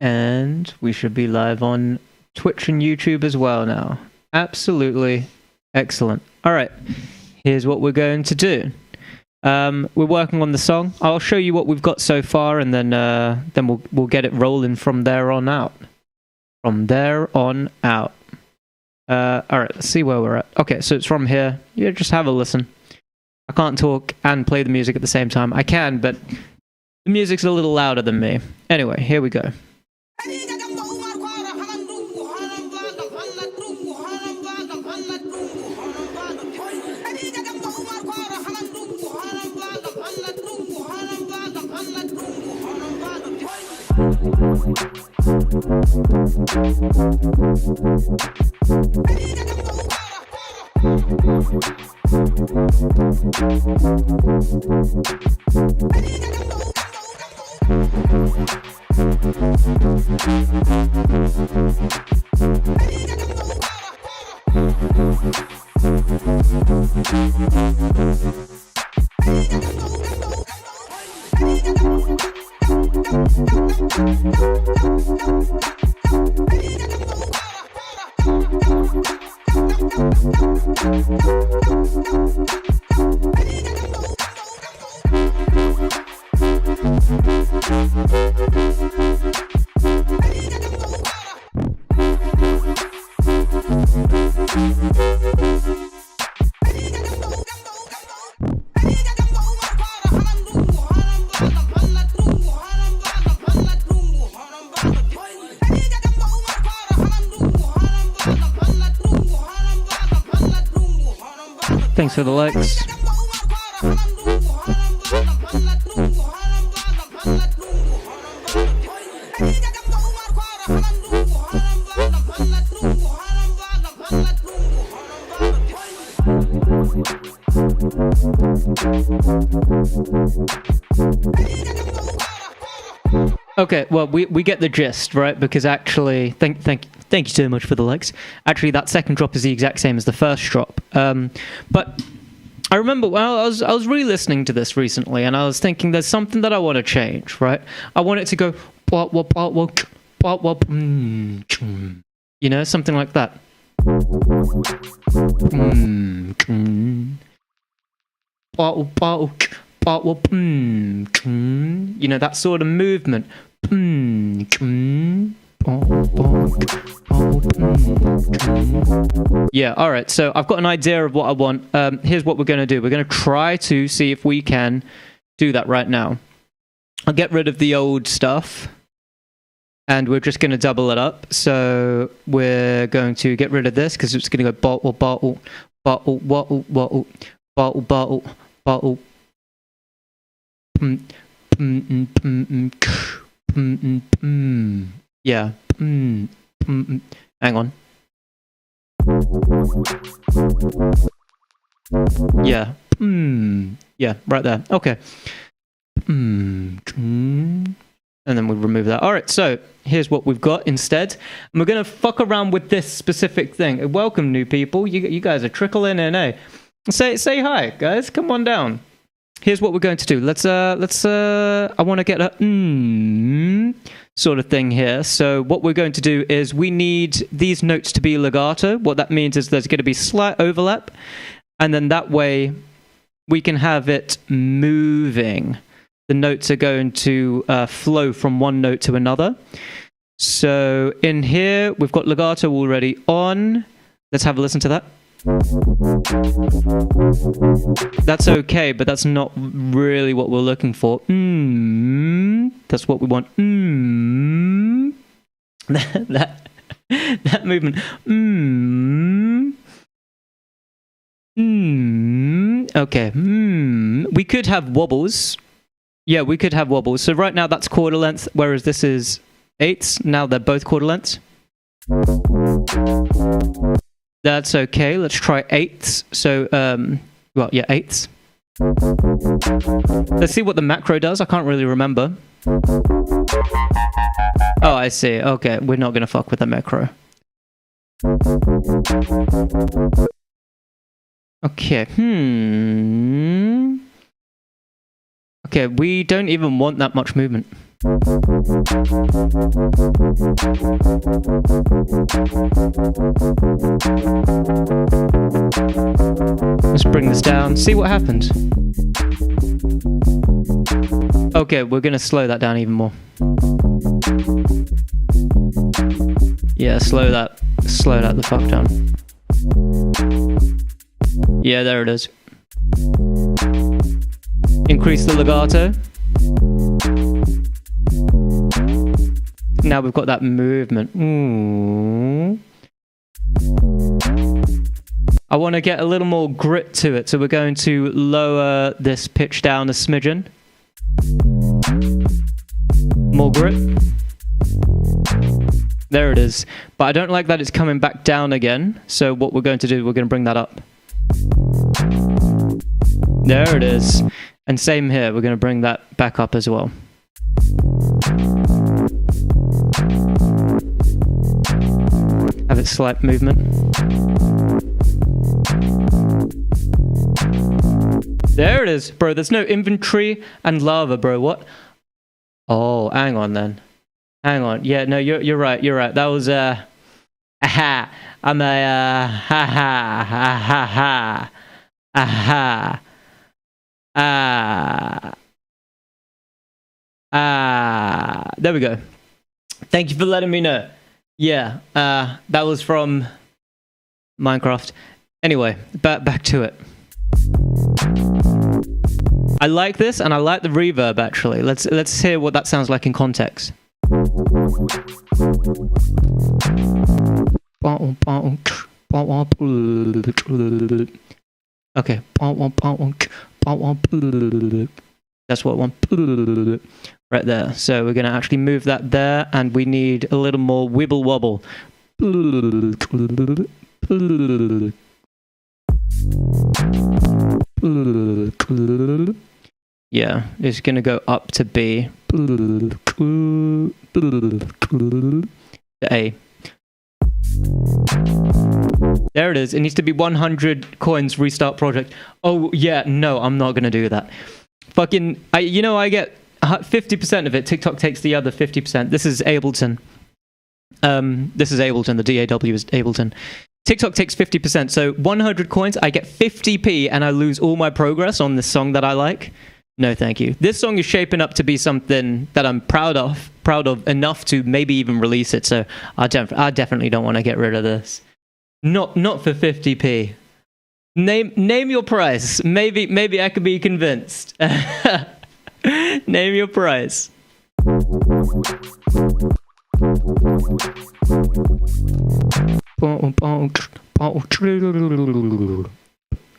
And we should be live on Twitch and YouTube as well now. Absolutely excellent. All right, here's what we're going to do. We're working on the song. I'll show you what we've got so far, and then we'll get it rolling from there on out. From there on out. All right, let's see where we're at. Okay, so it's from here. Yeah, just have a listen. I can't talk and play the music at the same time. I can, but the music's a little louder than me. Anyway, here we go. Thanks for the likes. Okay, well, we get the gist, right? Because actually, thank you so much for the likes. Actually, that second drop is the exact same as the first drop. But I remember, well, I was re-listening to this recently, and I was thinking there's something that I want to change, right? I want it to go, you know, something like that. You know, that sort of movement. Yeah, alright, so I've got an idea of what I want. Here's what we're going to do. We're going to try to see if we can do that right now. I'll get rid of the old stuff, and we're just going to double it up. So we're going to get rid of this, because it's going to go bottle, bottle, bottle, bottle, bottle, bottle, bottle, bottle. Yeah. Hang on. Yeah. Yeah, right there. Okay. And then we remove that. Alright, so here's what we've got instead. And we're going to fuck around with this specific thing. Welcome, new people. You guys are trickling in, eh? Say hi, guys. Come on down. Here's what we're going to do. I want to get a sort of thing here. So what we're going to do is we need these notes to be legato. What that means is there's going to be slight overlap, and then that way we can have it moving. The notes are going to flow from one note to another. So in here, we've got legato already on. Let's have a listen to that. That's okay, but that's not really what we're looking for. That's what we want. That movement. Okay. We could have wobbles. Yeah, we could have wobbles. So right now that's quarter length, whereas this is eighths. Now they're both quarter lengths. That's okay. Let's try eighths. So, well, yeah, eighths. Let's see what the macro does. I can't really remember. Oh, I see. Okay, we're not going to fuck with the macro. Okay, Okay, we don't even want that much movement. Let's bring this down, see what happens. Okay, we're gonna slow that down even more. Yeah, slow that the fuck down. Yeah, there it is. Increase the legato. Now we've got that movement. Ooh. I want to get a little more grit to it, so we're going to lower this pitch down a smidgen. More grit. There it is. But I don't like that it's coming back down again, so what we're going to do, we're going to bring that up. There it is. And same here, we're going to bring that back up as well. Have it slight movement. There it is, bro. There's no inventory and lava, bro. What? Oh, hang on then. Hang on. Yeah, no, you're right. You're right. That was aha. I'm a ha ha ha ha ha. Aha. There we go. Thank you for letting me know. Yeah, that was from Minecraft. Anyway, back to it. I like this, and I like the reverb actually. Let's hear what that sounds like in context. Okay. That's what I want. Right there. So we're going to actually move that there, and we need a little more wibble wobble. Yeah, it's going to go up to B. To A. There it is. It needs to be 100 coins, restart project. Oh, yeah, no, I'm not going to do that. Fucking, I get 50% of it. TikTok takes the other 50%. This is Ableton. This is Ableton. The DAW is Ableton. TikTok takes 50%. So 100 coins, I get 50p, and I lose all my progress on this song that I like. No, thank you. This song is shaping up to be something that I'm proud of enough to maybe even release it. So I definitely don't want to get rid of this. Not for 50p. Name your price. Maybe I could be convinced. Name your price.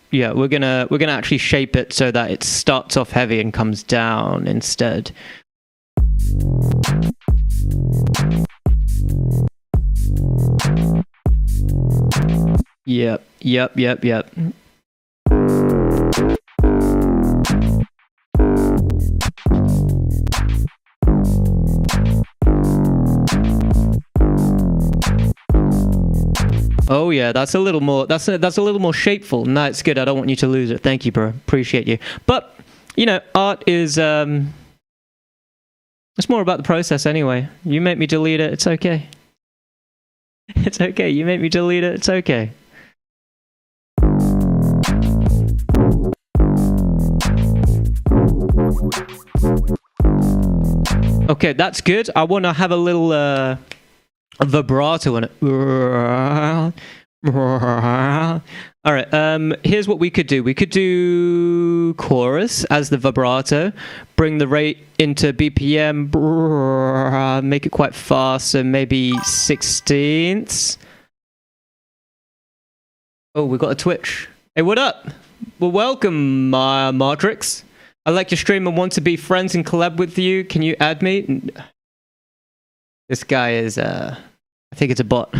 Yeah, we're gonna actually shape it so that it starts off heavy and comes down instead. Yep. Oh yeah, that's a little more. That's a little more shapeful. No, it's good. I don't want you to lose it. Thank you, bro. Appreciate you. But art is it's more about the process anyway. You make me delete it. It's okay. It's okay. You make me delete it. It's okay. Okay, that's good. I want to have a little vibrato in it. All right, here's what we could do. We could do chorus as the vibrato, bring the rate into BPM, make it quite fast, so maybe 16ths. Oh, we got a Twitch. Hey, what up? Well, welcome, Matrix. I like your stream and want to be friends and collab with you. Can you add me? This guy is, I think it's a bot.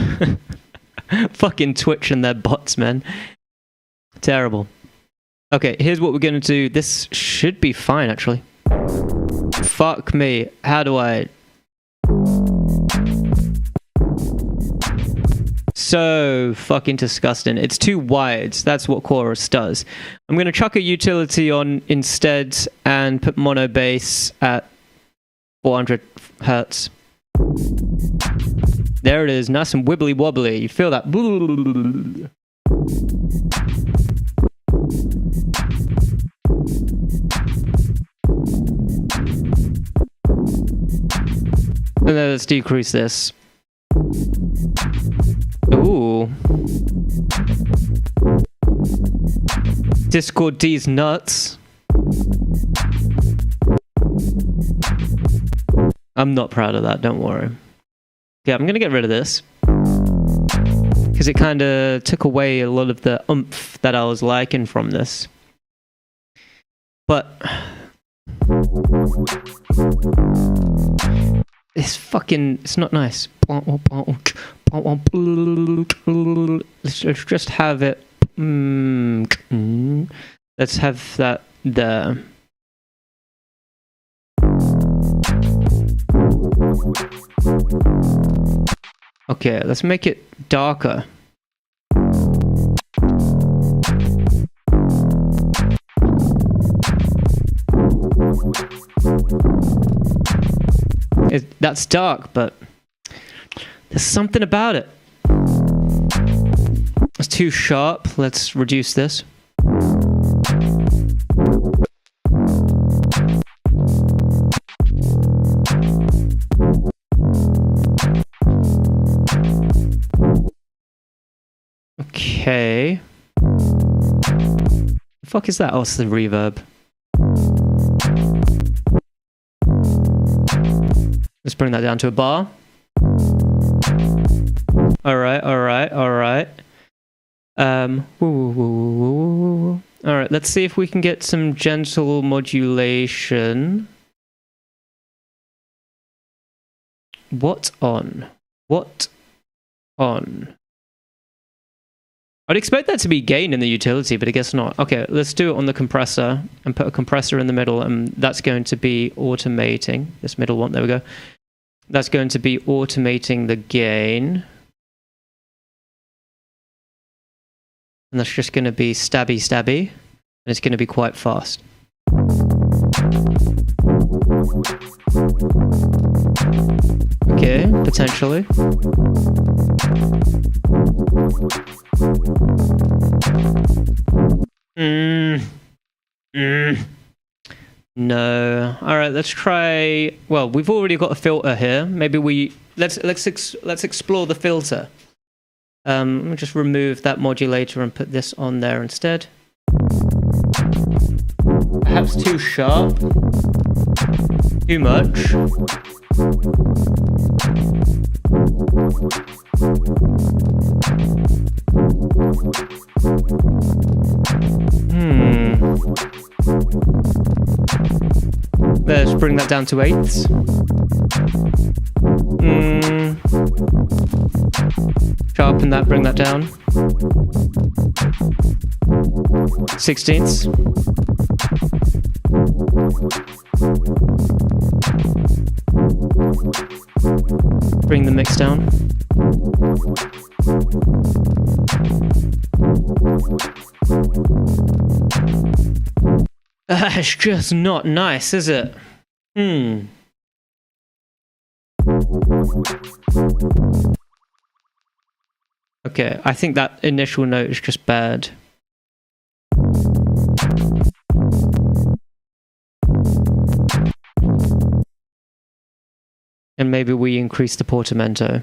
Fucking Twitch and their bots, man. Terrible. Okay, here's what we're gonna do. This should be fine, actually. Fuck me. How do I... So fucking disgusting. It's too wide. That's what chorus does. I'm going to chuck a utility on instead and put mono bass at 400 hertz. There it is, nice and wibbly wobbly. You feel that? And then let's decrease this. Ooh. Discord D's nuts. I'm not proud of that, don't worry. Yeah, I'm gonna get rid of this. Because it kind of took away a lot of the oomph that I was liking from this. But it's not nice. Let's just have it. Let's have that there. Okay, let's make it darker. That's dark, but there's something about it. It's too sharp. Let's reduce this. Okay. The fuck is that? Oh, it's the reverb. Let's bring that down to a bar. Alright. Alright, let's see if we can get some gentle modulation. What on? I'd expect that to be gain in the utility, but I guess not. Okay, let's do it on the compressor and put a compressor in the middle, and that's going to be automating. This middle one, there we go. That's going to be automating the gain. And that's just going to be stabby, and it's going to be quite fast. Okay, potentially. No. Alright, let's try... Well, we've already got a filter here. Maybe let's explore the filter. Let me just remove that modulator and put this on there instead. Perhaps too sharp. Too much. Let's bring that down to 8ths. Sharpen that, bring that down. 16ths. Bring the mix down. It's just not nice, is it? Okay, I think that initial note is just bad. And maybe we increase the portamento.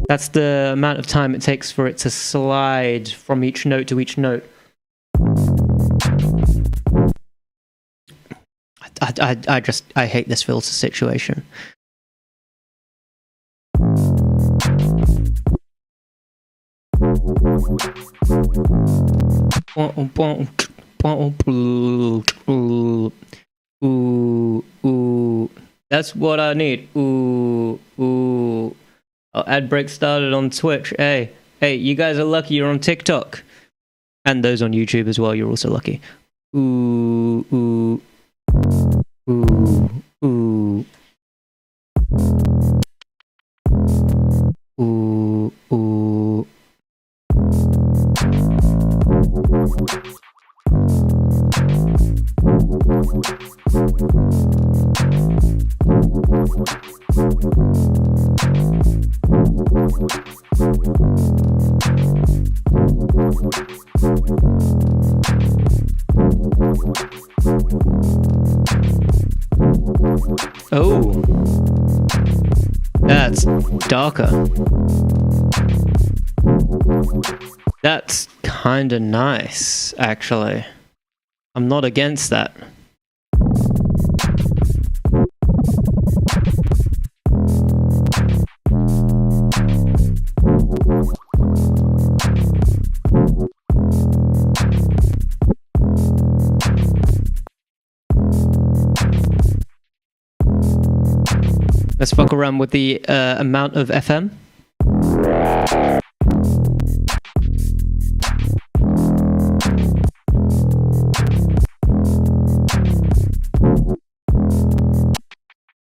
That's the amount of time it takes for it to slide from each note to each note. I hate this filter situation. Ooh. That's what I need. Ooh. Oh, ad break started on Twitch. Hey, you guys are lucky you're on TikTok. And those on YouTube as well, you're also lucky. Ooh. Oh, that's darker. That's kind of nice, actually. I'm not against that. Let's fuck around with the amount of FM.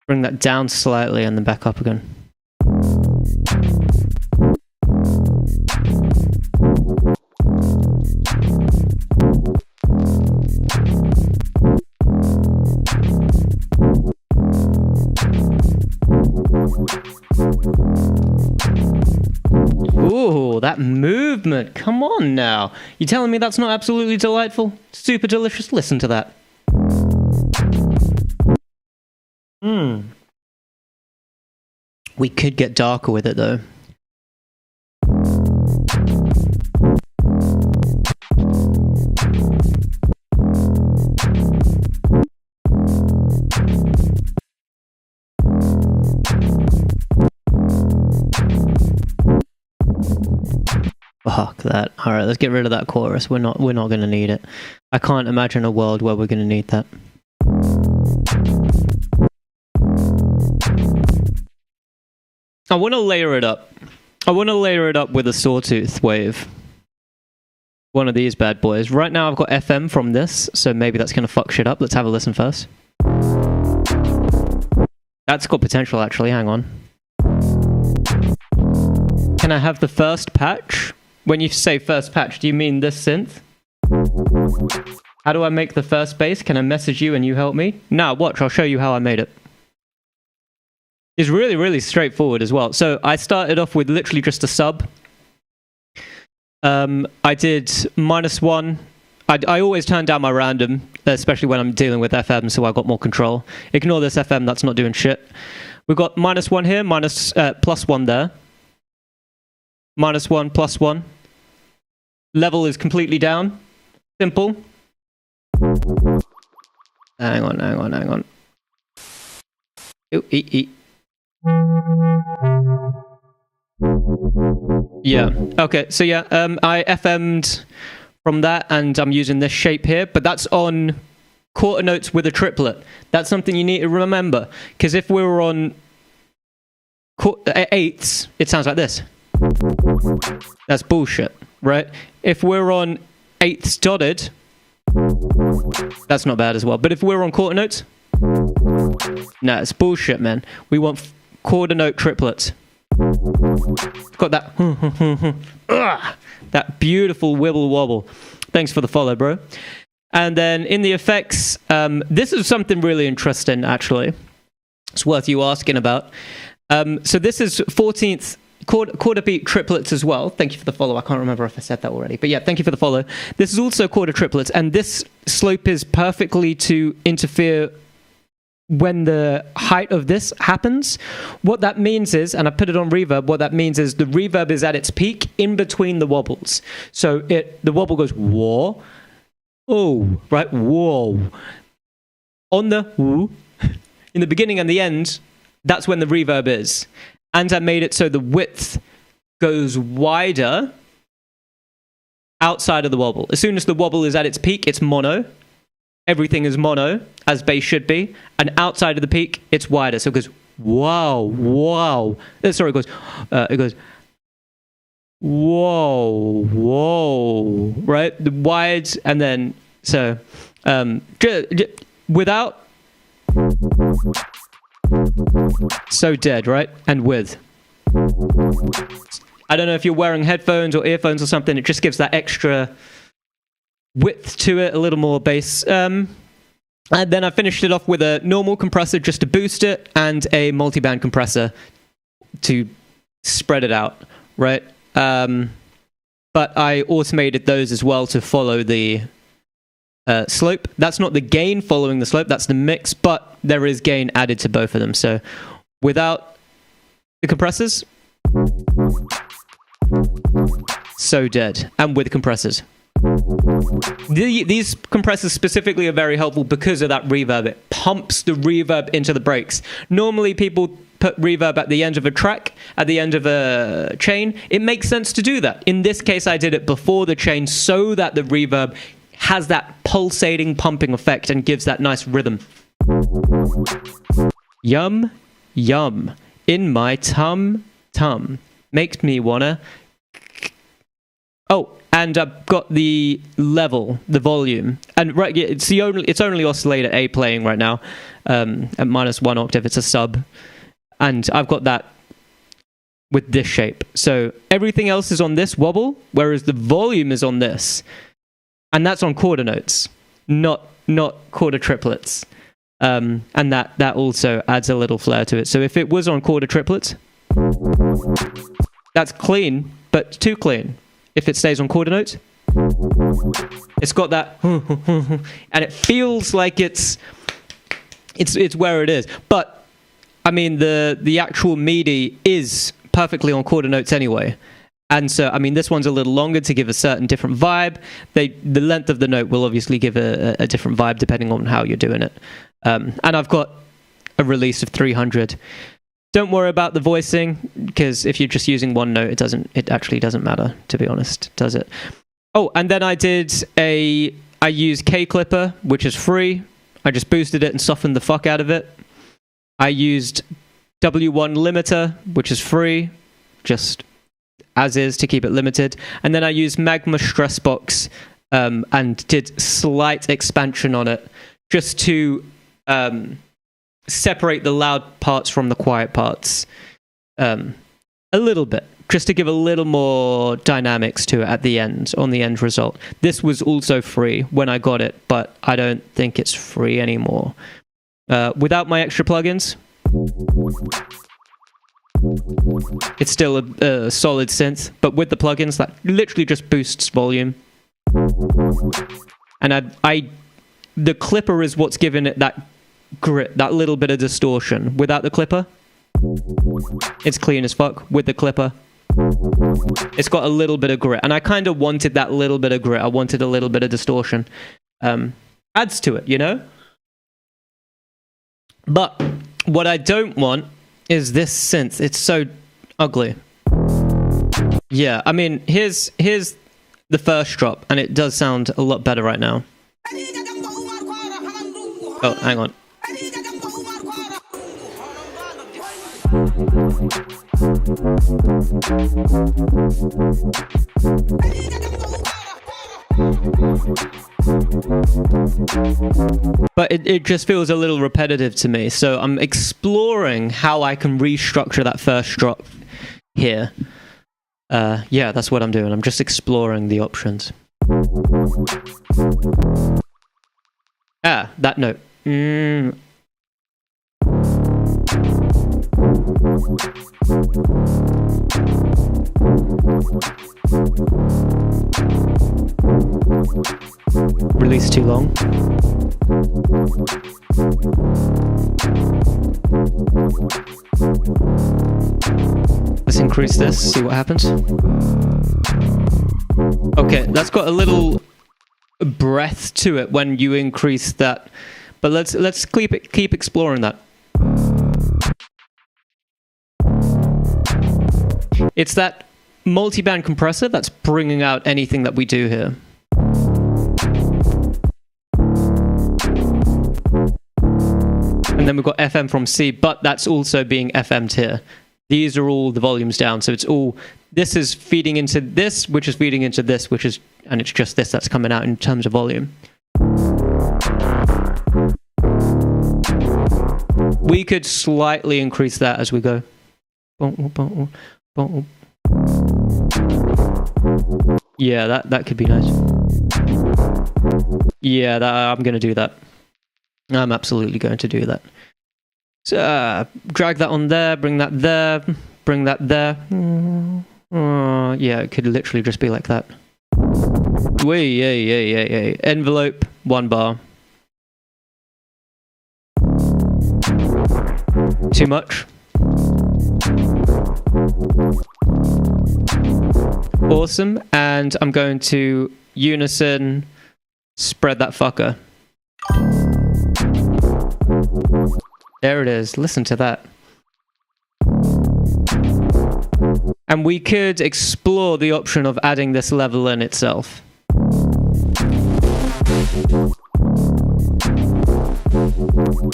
Bring that down slightly and then back up again. Ooh, that movement. Come on now. You telling me that's not absolutely delightful? Super delicious. Listen to that. We could get darker with it though. Fuck that. All right, let's get rid of that chorus. We're not going to need it. I can't imagine a world where we're going to need that. I want to layer it up. I want to layer it up with a sawtooth wave. One of these bad boys. Right now I've got FM from this, so maybe that's going to fuck shit up. Let's have a listen first. That's got potential actually, hang on. Can I have the first patch? When you say first patch, do you mean this synth? How do I make the first bass? Can I message you and you help me? Nah, watch, I'll show you how I made it. It's really, really straightforward as well. So I started off with literally just a sub. I did -1. I always turn down my random, especially when I'm dealing with FM, so I got more control. Ignore this FM, that's not doing shit. We've got -1 here, +1 there. -1, +1. Level is completely down. Simple. Hang on. Ooh, Yeah, okay, so yeah, I FM'd from that and I'm using this shape here, but that's on quarter notes with a triplet. That's something you need to remember, because if we were on eighths, it sounds like this. That's bullshit, right? If we're on eighths dotted, that's not bad as well. But if we're on quarter notes, nah, it's bullshit, man. We want quarter note triplets. Got that that beautiful wibble wobble. Thanks for the follow, bro. And then in the effects, this is something really interesting, actually. It's worth you asking about. So this is 14th quarter beat triplets as well. Thank you for the follow. I can't remember if I said that already, but yeah, thank you for the follow. This is also quarter triplets, and this slope is perfectly to interfere when the height of this happens. What that means is, and I put it on reverb, what that means is the reverb is at its peak in between the wobbles. So the wobble goes whoa, oh, right, whoa. On the woo, in the beginning and the end, that's when the reverb is. And I made it so the width goes wider outside of the wobble. As soon as the wobble is at its peak, it's mono. Everything is mono, as bass should be. And outside of the peak, it's wider. So it goes, wow, wow. Sorry, it goes, whoa, whoa, right? The wide, and then, so, without, so dead, right? And with. I don't know if you're wearing headphones or earphones or something, it just gives that extra width to it, a little more bass. And then I finished it off with a normal compressor just to boost it, and a multiband compressor to spread it out, right? But I automated those as well to follow the slope. That's not the gain following the slope, that's the mix, but there is gain added to both of them. So without the compressors, so dead. And with compressors. These compressors specifically are very helpful because of that reverb. It pumps the reverb into the breaks. Normally people put reverb at the end of a track, at the end of a chain. It makes sense to do that. In this case, I did it before the chain so that the reverb has that pulsating, pumping effect and gives that nice rhythm. Yum, yum, in my tum-tum. Makes me wanna... Oh, and I've got the level, the volume, and right, it's only oscillator A playing right now, at -1 octave. It's a sub, and I've got that with this shape. So everything else is on this wobble, whereas the volume is on this, and that's on quarter notes, not quarter triplets, and that also adds a little flair to it. So if it was on quarter triplets, that's clean, but too clean. If it stays on quarter notes, it's got that, and it feels like it's where it is. But I mean, the actual MIDI is perfectly on quarter notes anyway, and so I mean, this one's a little longer to give a certain different vibe. The length of the note will obviously give a different vibe depending on how you're doing it. And I've got a release of 300. Don't worry about the voicing, because if you're just using one note, it actually doesn't matter, to be honest, does it? Oh, and then I used K-Clipper, which is free. I just boosted it and softened the fuck out of it. I used W1 Limiter, which is free, just as is to keep it limited. And then I used Magma Stressbox and did slight expansion on it, just to... separate the loud parts from the quiet parts a little bit, just to give a little more dynamics to it at the end, on the end result. This was also free when I got it, but I don't think it's free anymore. Without my extra plugins, it's still a solid synth, but with the plugins, that literally just boosts volume. And the clipper is what's giving it that grit, that little bit of distortion. Without the clipper, it's clean as fuck. With the clipper, it's got a little bit of grit, and I kind of wanted that little bit of grit. I wanted a little bit of distortion. Adds to it, you know? But what I don't want is this synth. It's so ugly. Yeah, I mean, here's the first drop, and it does sound a lot better right now. Oh, hang on. But it just feels a little repetitive to me, so I'm exploring how I can restructure that first drop here. Yeah, that's what I'm doing. I'm just exploring the options. Ah, that note. Release too long. Let's increase this, see what happens. Okay, that's got a little breath to it when you increase that, but let's keep exploring that. It's that multi-band compressor that's bringing out anything that we do here. And then we've got FM from C, but that's also being FM'd here. These are all the volumes down, so it's all... This is feeding into this, which is feeding into this, which is... And it's just this that's coming out in terms of volume. We could slightly increase that as we go. Yeah, that could be nice. Yeah, I'm going to do that. I'm absolutely going to do that. So, drag that on there, bring that there, bring that there. Yeah, it could literally just be like that. Yeah. Envelope, 1 bar. Too much. Awesome. And I'm going to unison spread that fucker. There it is. Listen to that. And we could explore the option of adding this level in itself.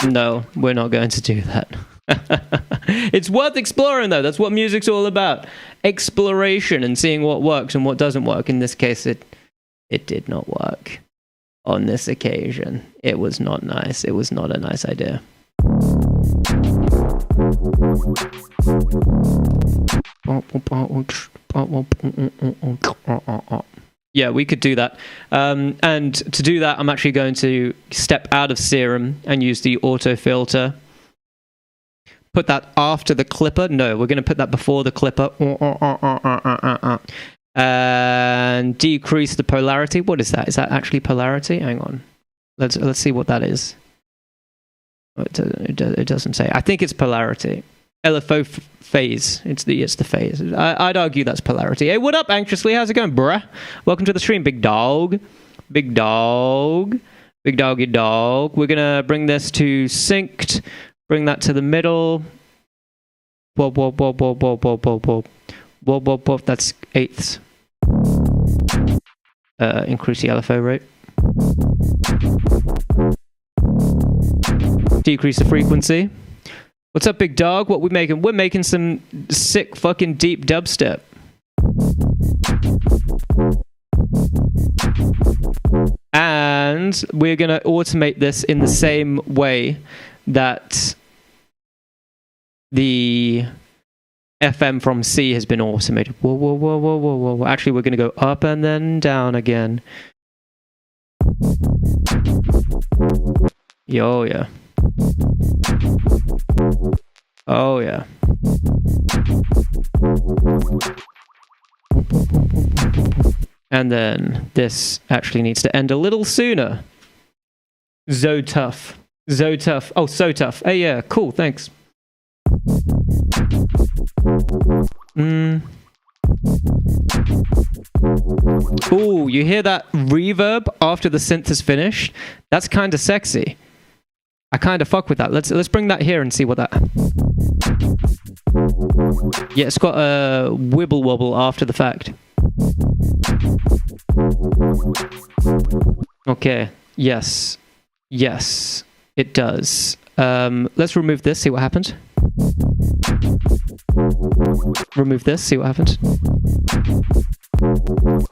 No, we're not going to do that. It's worth exploring, though. That's what music's all about. Exploration and seeing what works and what doesn't work. In this case, it did not work. On this occasion, it was not nice. It was not a nice idea. Yeah, we could do that. And to do that, I'm actually going to step out of Serum and use the auto filter. Put that after the clipper. No, we're going to put that before the clipper. And decrease the polarity. What is that? Is that actually polarity? Hang on. Let's see what that is. It doesn't say. I think it's polarity. LFO phase. It's the phase. I'd argue that's polarity. Hey, what up, Anxiously? How's it going, bruh? Welcome to the stream, big dog. Big dog. Big doggy dog. We're gonna bring this to synced. Bring that to the middle. Bob. That's eighths. Increase the LFO rate. Decrease the frequency. What's up, big dog? What we making? We're making some sick fucking deep dubstep. And we're gonna automate this in the same way that the FM from C has been automated. Whoa. Actually, we're going to go up and then down again. Oh, yeah. Oh, yeah. And then this actually needs to end a little sooner. So tough. Oh, so tough. Hey, yeah, cool, thanks. Ooh, you hear that reverb after the synth is finished? That's kind of sexy. I kind of fuck with that. Let's bring that here and see what that... Yeah, it's got a wibble wobble after the fact. Okay, yes, it does. Let's remove this, see what happens. Remove this, see what happens.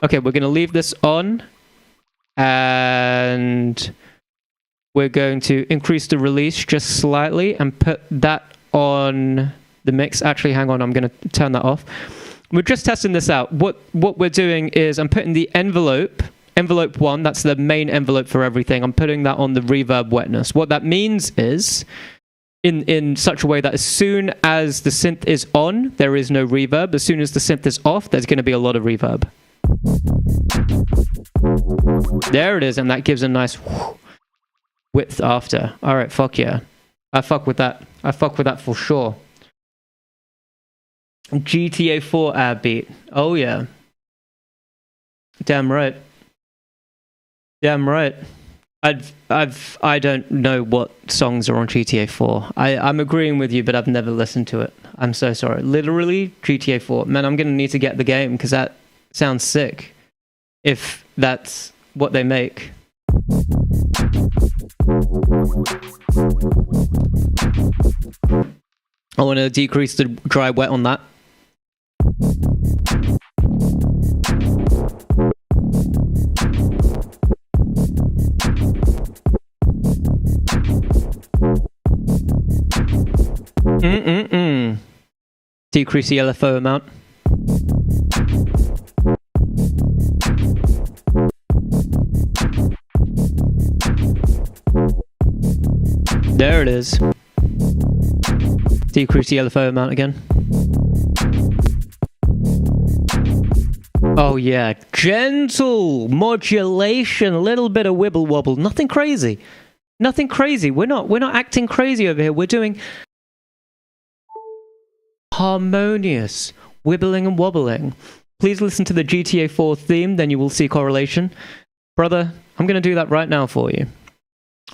Okay, we're going to leave this on. And we're going to increase the release just slightly and put that on the mix. Actually, hang on, I'm going to turn that off. We're just testing this out. What we're doing is I'm putting the envelope 1, that's the main envelope for everything. I'm putting that on the reverb wetness. What that means is in such a way that as soon as the synth is on, there is no reverb. As soon as the synth is off, there's going to be a lot of reverb. There it is, and that gives a nice width after. All right, fuck yeah. I fuck with that. I fuck with that for sure. GTA 4 ad beat. Oh yeah. Damn right. Damn right. I don't know what songs are on GTA 4. I'm agreeing with you, but I've never listened to it. I'm so sorry. Literally, GTA 4. Man, I'm going to need to get the game because that sounds sick. If that's what they make. I want to decrease the dry wet on that. Decrease the LFO amount. There it is. Decrease the LFO amount again. Oh yeah, gentle modulation, a little bit of wibble wobble, nothing crazy. Nothing crazy. We're not acting crazy over here. We're doing harmonious wibbling and wobbling. Please listen to the GTA 4 theme, then you will see correlation. Brother, I'm going to do that right now for you.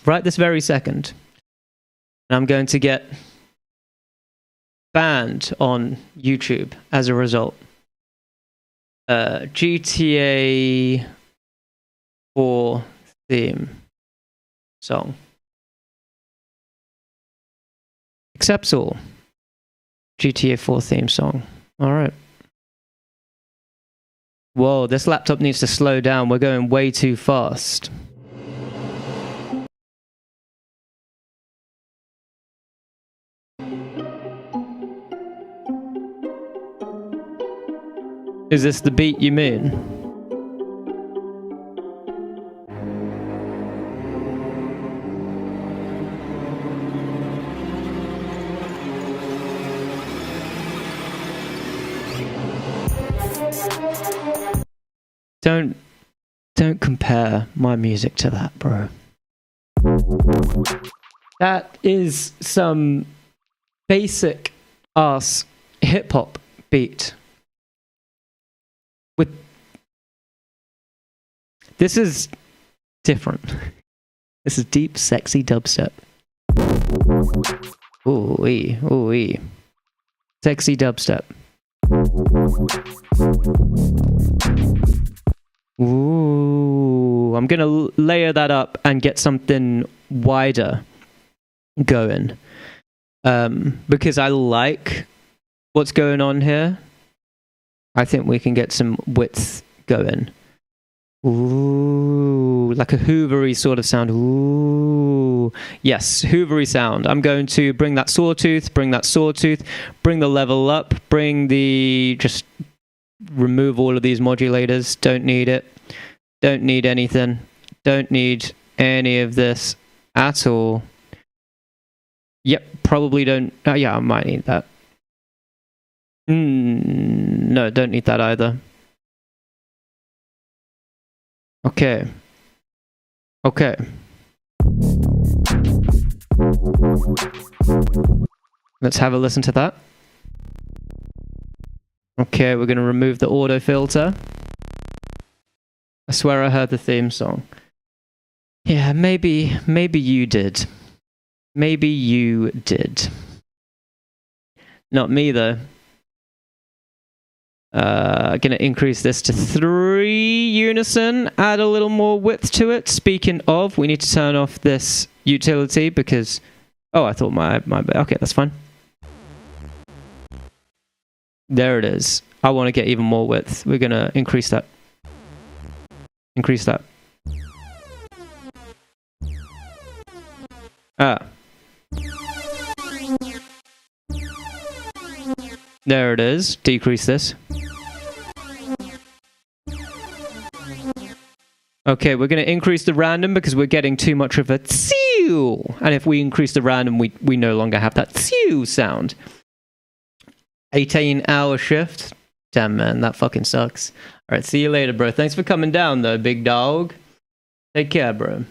Right this very second. And I'm going to get banned on YouTube as a result. GTA 4 theme song. Accepts all. GTA 4 theme song. Alright. Whoa, this laptop needs to slow down. We're going way too fast. Is this the beat you mean? Don't compare my music to that, bro. That is some basic ass hip hop beat. This is different. This is deep, sexy dubstep. Ooh-wee, ooh-wee. Sexy dubstep. Ooh, I'm gonna layer that up and get something wider going. Because I like what's going on here. I think we can get some width going. Ooh, like a hoovery sort of sound. Ooh, yes, hoovery sound. I'm going to bring that sawtooth, bring the level up, just remove all of these modulators. Don't need it. Don't need anything. Don't need any of this at all. Yep, probably don't. Yeah, I might need that. No, don't need that either. Okay. Okay. Let's have a listen to that. Okay, we're going to remove the auto filter. I swear I heard the theme song. Yeah, maybe you did. Maybe you did. Not me, though. Gonna increase this to 3 unison, add a little more width to it. Speaking of, we need to turn off this utility because... Oh, I thought my... Okay, that's fine. There it is. I want to get even more width. We're gonna increase that. Increase that. There it is. Decrease this. Okay, we're going to increase the random because we're getting too much of a tsew. And if we increase the random, we no longer have that tsew sound. 18-hour shift. Damn, man, that fucking sucks. All right, see you later, bro. Thanks for coming down, though, big dog. Take care, bro.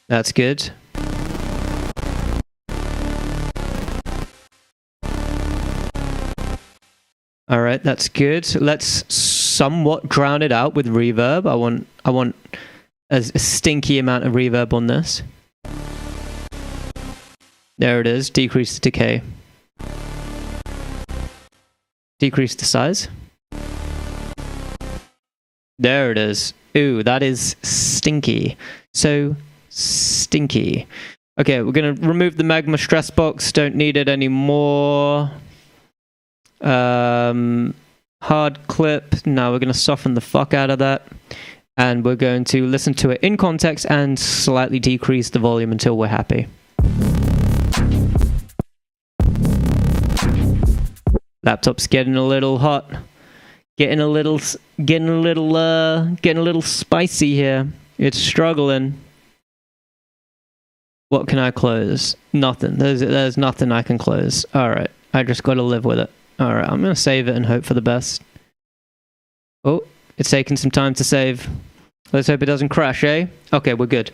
That's good. All right, that's good. Let's somewhat drown it out with reverb. I want a stinky amount of reverb on this. There it is. Decrease the decay. Decrease the size. There it is. Ooh, that is stinky. So stinky. Okay, we're going to remove the magma stress box. Don't need it anymore. Hard clip. Now we're going to soften the fuck out of that. And we're going to listen to it in context and slightly decrease the volume until we're happy. Laptop's getting a little hot. Getting a little spicy here. It's struggling. What can I close? Nothing. There's nothing I can close. Alright. I just gotta live with it. Alright, I'm gonna save it and hope for the best. Oh, it's taking some time to save. Let's hope it doesn't crash, eh? Okay, we're good.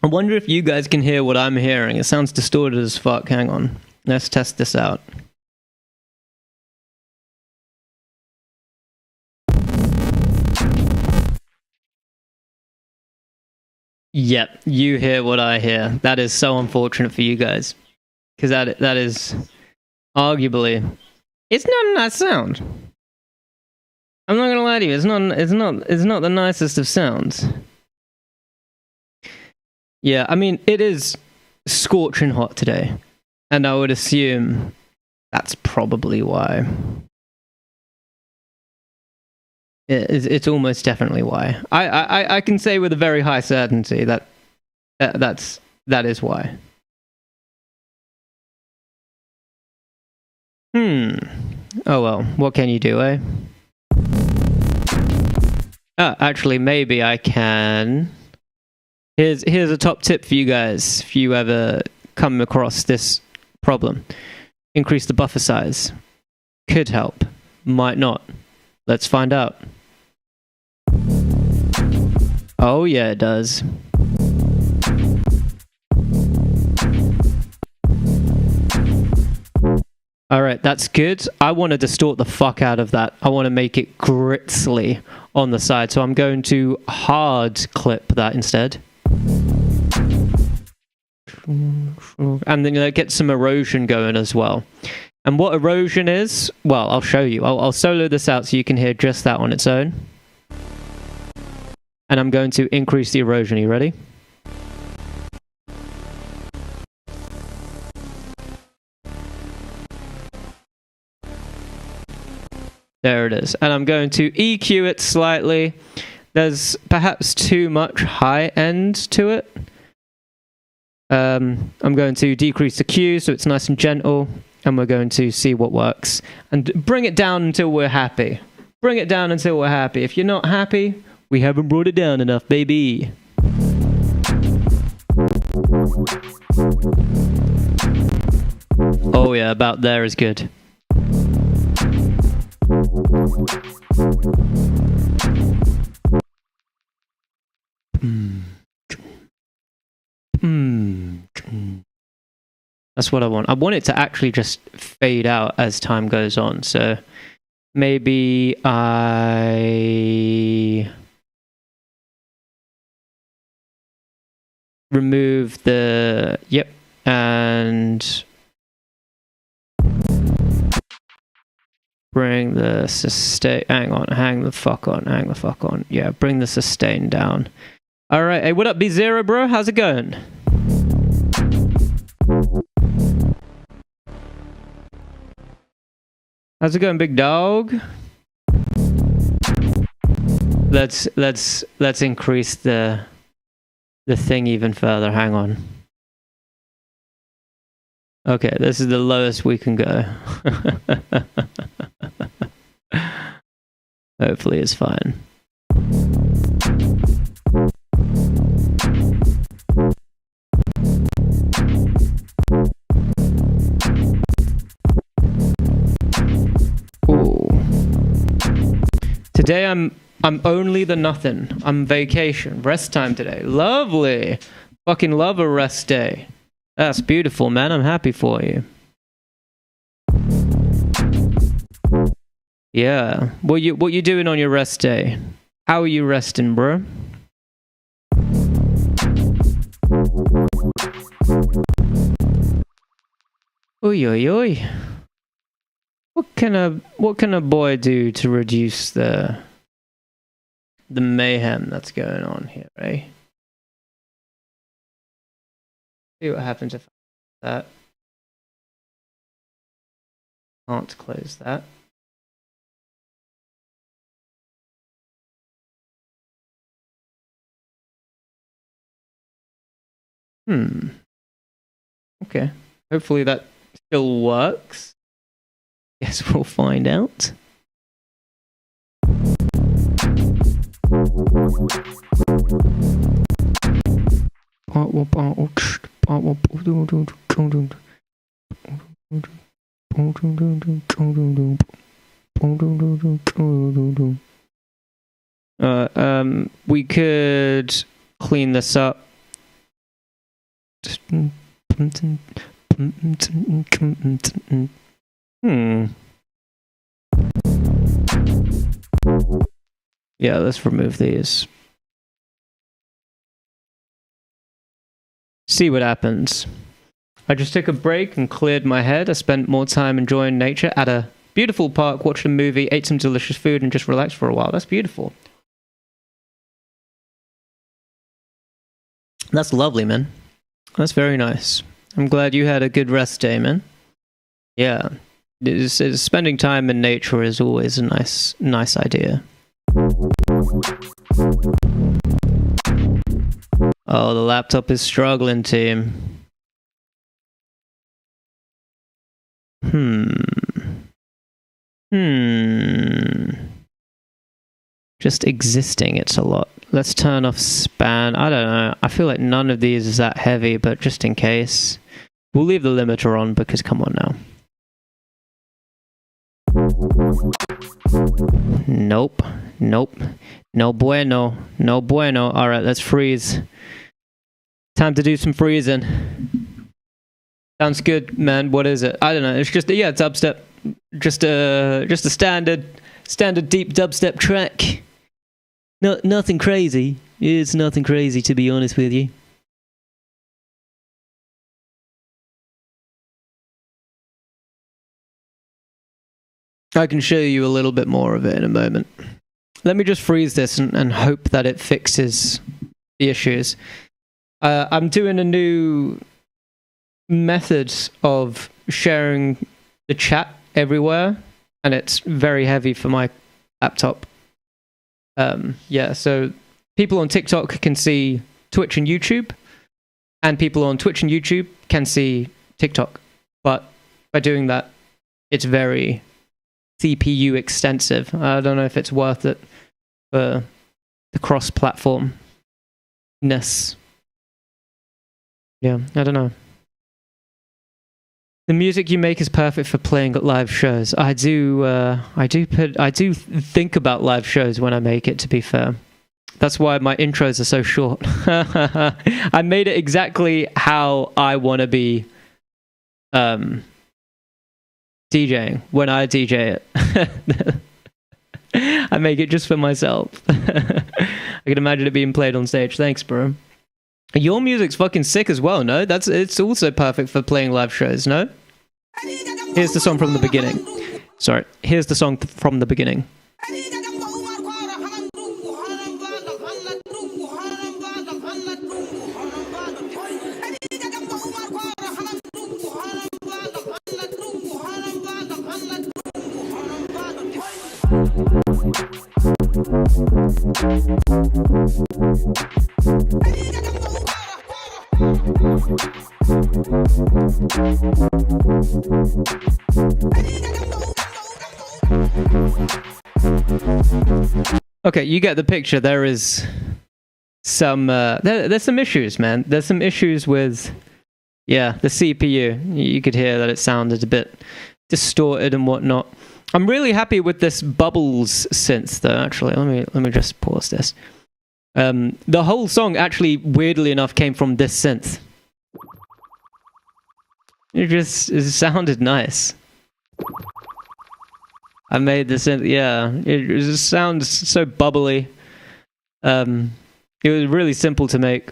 I wonder if you guys can hear what I'm hearing. It sounds distorted as fuck. Hang on. Let's test this out. Yep, you hear what I hear. That is so unfortunate for you guys. Because that is arguably... It's not a nice sound. I'm not gonna lie to you, it's not the nicest of sounds. Yeah, I mean, it is scorching hot today. And I would assume that's probably why. It's almost definitely why. I can say with a very high certainty that is why. Oh well, what can you do, eh? Actually, maybe I can. Here's a top tip for you guys if you ever come across this problem. Increase the buffer size. Could help. Might not. Let's find out. Oh yeah, it does. Alright, that's good. I want to distort the fuck out of that. I want to make it grizzly on the side. So I'm going to hard clip that instead. And then get some erosion going as well. And what erosion is, well, I'll show you. I'll solo this out so you can hear just that on its own. And I'm going to increase the erosion. Are you ready? There it is. And I'm going to EQ it slightly. There's perhaps too much high end to it. I'm going to decrease the Q so it's nice and gentle. And we're going to see what works. And bring it down until we're happy. Bring it down until we're happy. If you're not happy, we haven't brought it down enough, baby. Oh yeah, about there is good. That's what I want. I want it to actually just fade out as time goes on. So maybe I remove the and bring the sustain. Hang the fuck on. Yeah, bring the sustain down. All right, hey, what up, B0, bro? How's it going? How's it going, big dog? Let's increase the thing even further. Hang on. Okay, this is the lowest we can go. Hopefully it's fine. Today I'm only the nothing. I'm vacation. Rest time today. Lovely. Fucking love a rest day. That's beautiful, man. I'm happy for you. Yeah. What you doing on your rest day? How are you resting, bro? Oi oi oi. What can a boy do to reduce the mayhem that's going on here, eh? See what happens if I that. Can't close that. Okay. Hopefully that still works. Guess we'll find out. We could clean this up. Yeah, let's remove these. See what happens. I just took a break and cleared my head. I spent more time enjoying nature at a beautiful park, watched a movie, ate some delicious food, and just relaxed for a while. That's beautiful. That's lovely, man. That's very nice. I'm glad you had a good rest day, man. Yeah. Spending time in nature is always a nice idea. Oh, the laptop is struggling, team. Just existing, it's a lot. Let's turn off span. I don't know. I feel like none of these is that heavy, but just in case. We'll leave the limiter on because come on now. Nope. No bueno. No bueno. Alright, let's freeze. Time to do some freezing. Sounds good, man. What is it? I don't know. It's just, yeah, dubstep. Just a standard deep dubstep track. No, nothing crazy. It's nothing crazy, to be honest with you. I can show you a little bit more of it in a moment. Let me just freeze this and hope that it fixes the issues. I'm doing a new method of sharing the chat everywhere, and it's very heavy for my laptop. Yeah, so people on TikTok can see Twitch and YouTube, and people on Twitch and YouTube can see TikTok. But by doing that, it's very CPU extensive. I don't know if it's worth it for the cross-platform-ness. Yeah, I don't know. The music you make is perfect for playing at live shows. I do think about live shows when I make it, to be fair. That's why my intros are so short. I made it exactly how I want to be DJing when I DJ it. I make it just for myself. I can imagine it being played on stage. Thanks, bro. Your music's fucking sick as well, no? It's also perfect for playing live shows, no? Here's the song from the beginning. Sorry, here's the song from the beginning. Okay, you get the picture. There is some there's some issues, man. There's some issues with, yeah, the CPU. You could hear that it sounded a bit distorted and whatnot. I'm really happy with this Bubbles synth, though. Actually, let me just pause this. The whole song, actually, weirdly enough, came from this synth. It sounded nice. I made this synth, yeah. It just sounds so bubbly. It was really simple to make.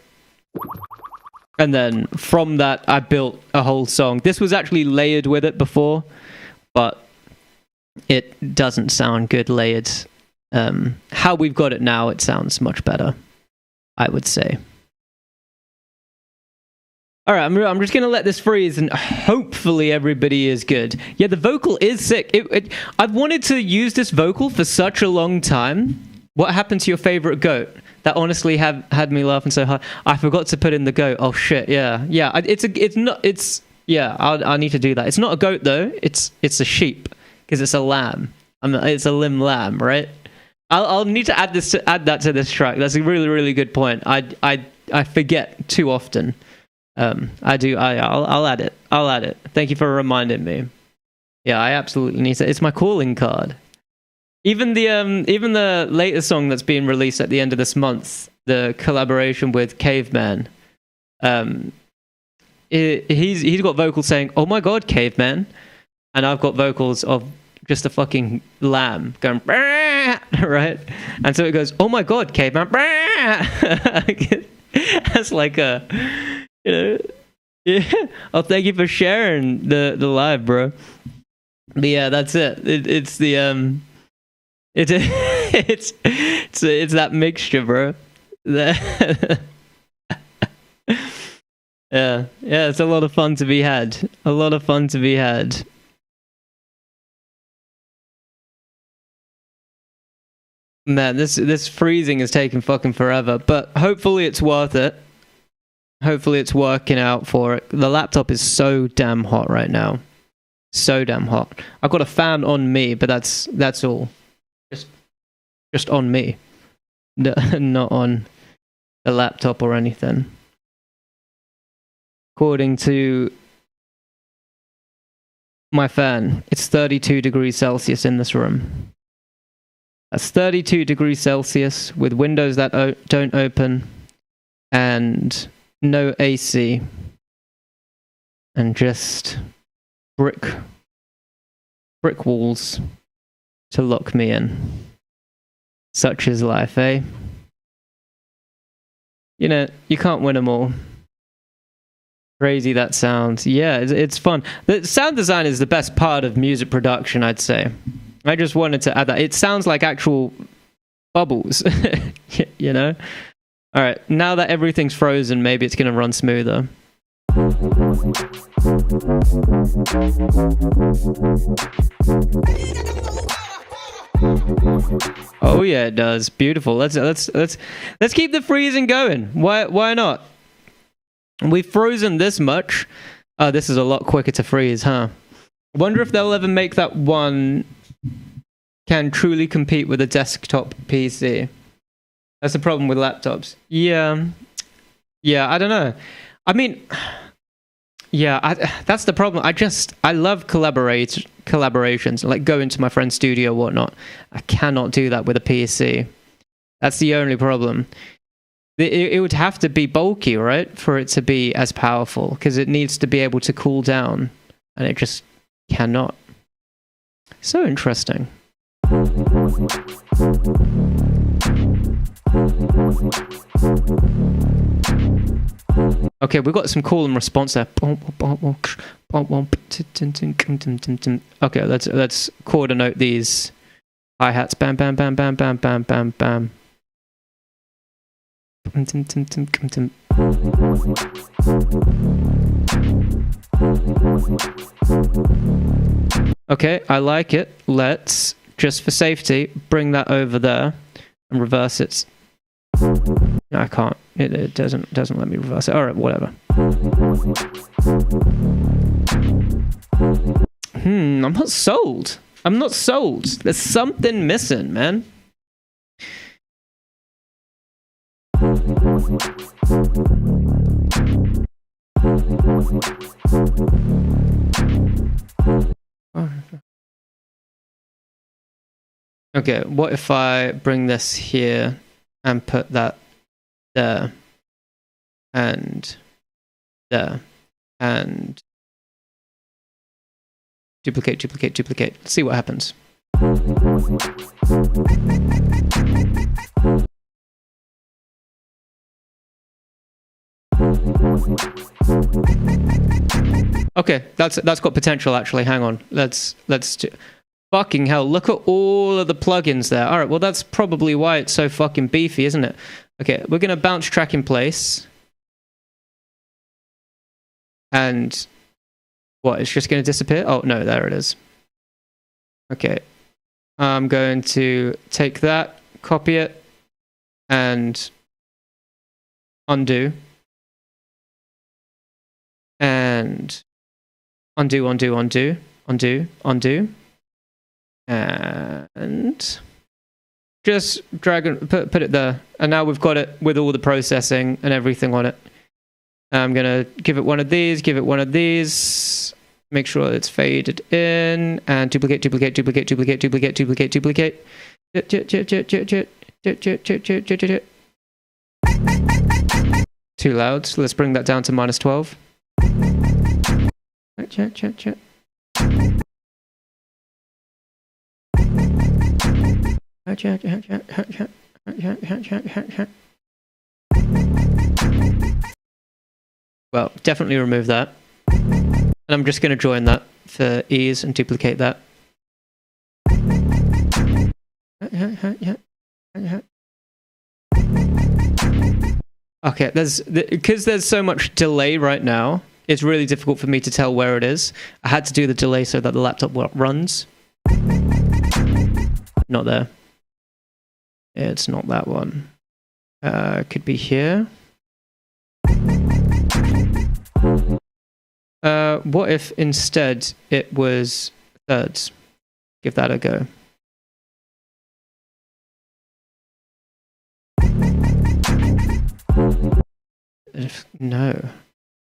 And then from that, I built a whole song. This was actually layered with it before, but it doesn't sound good layered. How we've got it now, it sounds much better, I would say. All right, I'm just going to let this freeze, and hopefully everybody is good. Yeah, the vocal is sick. I've wanted to use this vocal for such a long time. What happened to your favorite goat? That honestly had me laughing so hard. I forgot to put in the goat. Oh shit, yeah. It's Yeah, I'll need to do that. It's not a goat though. It's a sheep because it's a lamb. It's a limb lamb, right? I'll need to add that to this track. That's a really, really good point. I forget too often. I'll add it. I'll add it. Thank you for reminding me. Yeah, I absolutely need to. It's my calling card. Even the latest song that's being released at the end of this month, the collaboration with Caveman. He's got vocals saying, "Oh my god, Caveman," and I've got vocals of just a fucking lamb going right, and so it goes, "Oh my god, Caveman." That's like a, you know, yeah. Oh, thank you for sharing the live, bro. But yeah, that's it. It's the it's that mixture, bro. Yeah, it's a lot of fun to be had. A lot of fun to be had. Man, this freezing is taking fucking forever, but hopefully it's worth it. Hopefully it's working out for it. The laptop is so damn hot right now. So damn hot. I've got a fan on me, but that's all. Just on me. Not on the laptop or anything. According to my fan, it's 32 degrees Celsius in this room. That's 32 degrees Celsius with windows that don't open and no AC and just brick walls to lock me in. Such is life, eh? You know, you can't win them all. Crazy that sounds. Yeah, it's fun. The sound design is the best part of music production, I'd say. I just wanted to add that. It sounds like actual bubbles, you know? All right, now that everything's frozen, maybe it's going to run smoother. Oh yeah, it does. Beautiful. Let's keep the freezing going. Why not? We've frozen this much. This is a lot quicker to freeze, huh? I wonder if they'll ever make that one can truly compete with a desktop PC. That's the problem with laptops. Yeah, I don't know. I mean, yeah, that's the problem. I love collaborations, like go into my friend's studio or whatnot. I cannot do that with a PC. That's the only problem. It would have to be bulky, right, for it to be as powerful, because it needs to be able to cool down, and it just cannot. So interesting. Okay, we've got some call and response there. Okay, let's coordinate these hi-hats. Bam, bam, bam, bam, bam, bam, bam, bam. Okay, I like it. Let's, just for safety, bring that over there and reverse it. No, I can't. It doesn't let me reverse it. All right, whatever. I'm not sold. I'm not sold. There's something missing, man. Okay, what if I bring this here and put that there and there and duplicate, duplicate, duplicate. Let's see what happens. Okay, that's got potential actually. Hang on. Let's fucking hell, look at all of the plugins there. All right, well that's probably why it's so fucking beefy, isn't it? Okay, we're going to bounce track in place. And what, it's just going to disappear? Oh, no, there it is. Okay. I'm going to take that, copy it, and undo. And Undo, undo, undo, undo, undo. And just drag and put it there. And now we've got it with all the processing and everything on it. I'm going to give it one of these, give it one of these. Make sure it's faded in. And duplicate, duplicate, duplicate, duplicate, duplicate, duplicate, duplicate. Too loud. So let's bring that down to -12. Check. Well, definitely remove that. And I'm just going to join that for ease and duplicate that. Okay, because there's so much delay right now, it's really difficult for me to tell where it is. I had to do the delay so that the laptop runs. Not there. It's not that one. Could be here. What if instead it was thirds? Give that a go. No.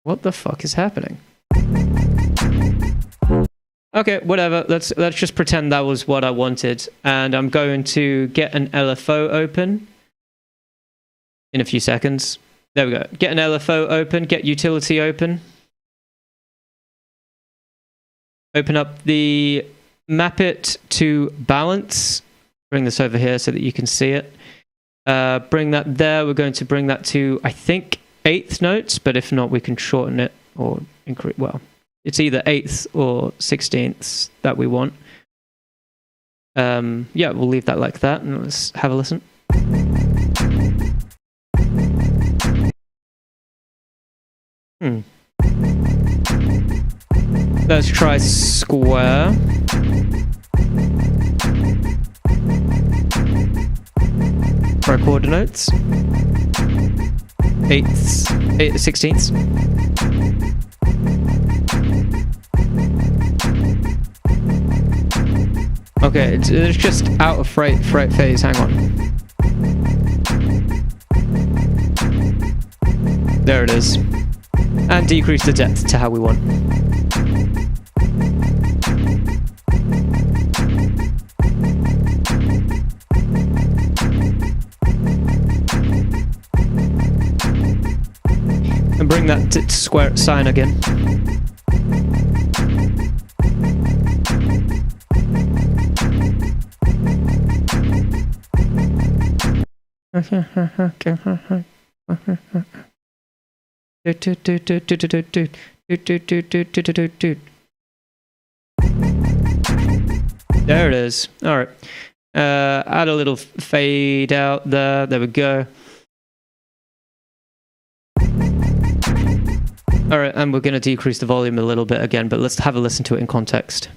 What the fuck is happening? Okay, whatever. Let's just pretend that was what I wanted. And I'm going to get an LFO open in a few seconds. There we go. Get an LFO open, get utility open. Open up the map it to balance. Bring this over here so that you can see it. Bring that there. We're going to bring that to, I think, 8th notes, but if not, we can shorten it or increase. Well, it's either 8th or 16ths that we want. Yeah, we'll leave that like that, and let's have a listen. Let's try square. Try coordinates. 16ths. Okay, it's just out of freight phase. Hang on. There it is. And decrease the depth to how we want. And bring that to square sign again. There it is. All right. Add a little fade out there. There we go. All right, and we're going to decrease the volume a little bit again, but let's have a listen to it in context.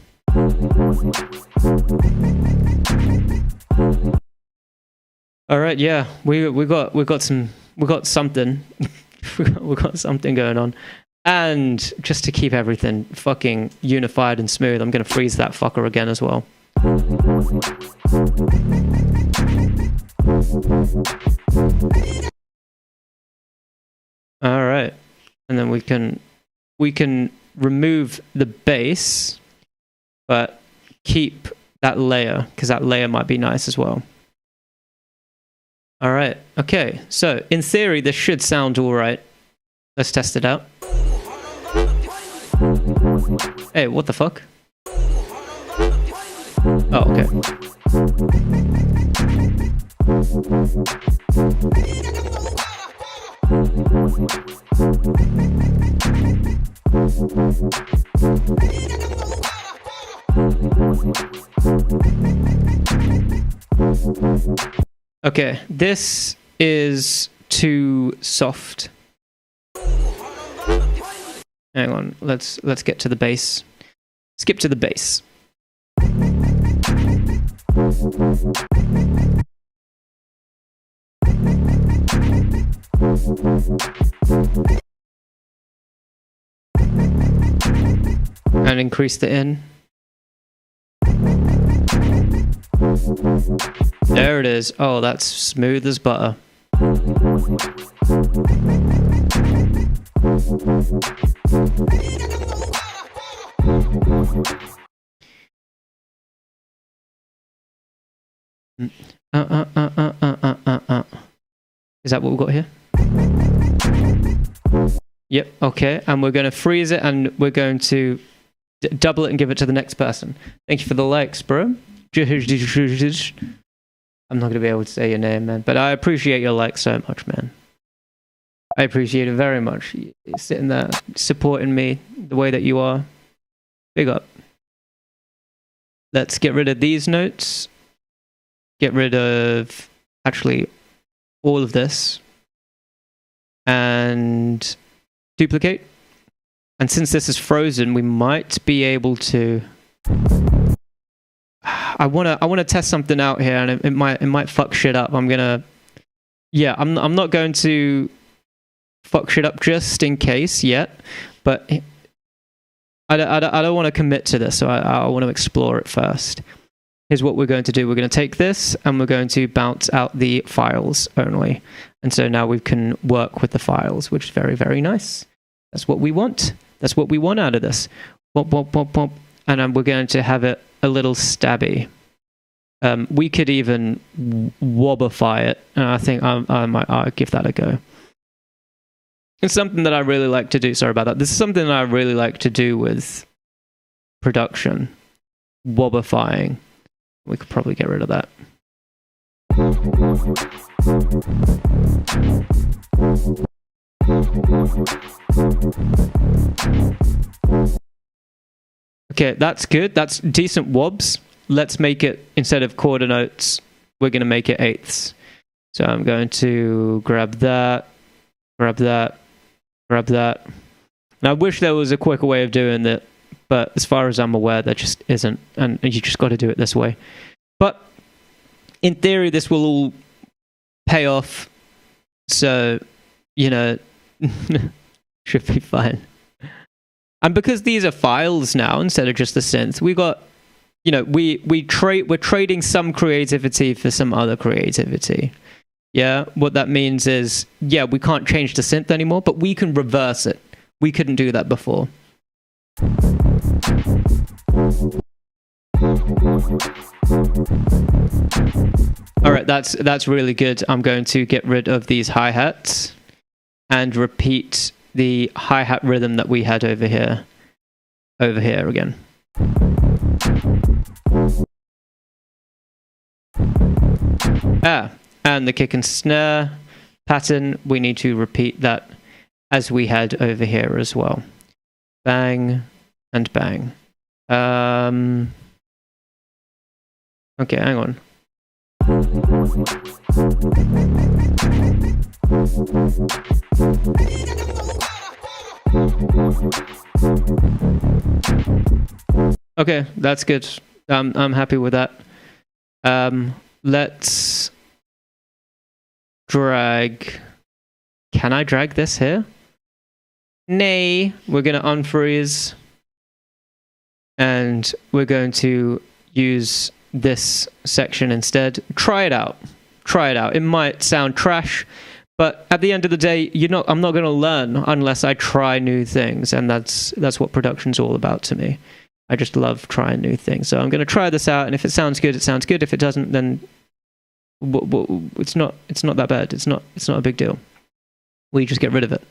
All right, yeah, we got something. we got something going on. And just to keep everything fucking unified and smooth, I'm going to freeze that fucker again as well. All right. And then we can remove the base, but keep that layer, because that layer might be nice as well. All right. Okay. So in theory, this should sound all right. Let's test it out. Hey, what the fuck? Oh, okay. Okay, this is too soft. Hang on, let's get to the bass. Skip to the bass. and increase the in. There it is. Oh, that's smooth as butter. Is that what we've got here? Yep, okay. And we're going to freeze it and we're going to double it and give it to the next person. Thank you for the likes, bro. I'm not going to be able to say your name, man, but I appreciate your likes so much, man. I appreciate it very much. You're sitting there supporting me the way that you are. Big up. Let's get rid of these notes. Get rid of actually all of this. And duplicate. And since this is frozen, we might be able to... I wanna test something out here, and it might fuck shit up. I'm not going to fuck shit up just in case yet, but I don't want to commit to this, so I want to explore it first. Here's what we're going to do. We're going to take this and we're going to bounce out the files only. And so now we can work with the files, which is very, very nice. That's what we want. That's what we want out of this. Bump, bump, bump, bump. And then we're going to have it a little stabby. We could even wobbify it. And I think I'll give that a go. It's something that I really like to do. Sorry about that. This is something that I really like to do with production. Wobbifying. We could probably get rid of that. Okay, that's good. That's decent wobs. Let's make it, instead of quarter notes, we're going to make it eighths. So I'm going to grab that, grab that, grab that. And I wish there was a quicker way of doing that, but as far as I'm aware, there just isn't. And you just got to do it this way. But in theory, this will all pay off. So, you know, should be fine. And because these are files now instead of just the synth, we got, you know, we're trading some creativity for some other creativity. Yeah, what that means is, yeah, we can't change the synth anymore, but we can reverse it. We couldn't do that before. All right, that's really good. I'm going to get rid of these hi-hats and repeat the hi-hat rhythm that we had over here again. And the kick and snare pattern, we need to repeat that as we had over here as well. Bang and bang. Okay, hang on. Okay, that's good. I'm happy with that. Let's drag. Can I drag this here? Nay. We're going to unfreeze. And we're going to use this section instead. Try it out. Try it out. It might sound trash, but at the end of the day, I'm not going to learn unless I try new things, and that's what production's all about to me. I just love trying new things. So I'm going to try this out, and if it sounds good, it sounds good. If it doesn't, then it's not that bad. It's not a big deal. We just get rid of it.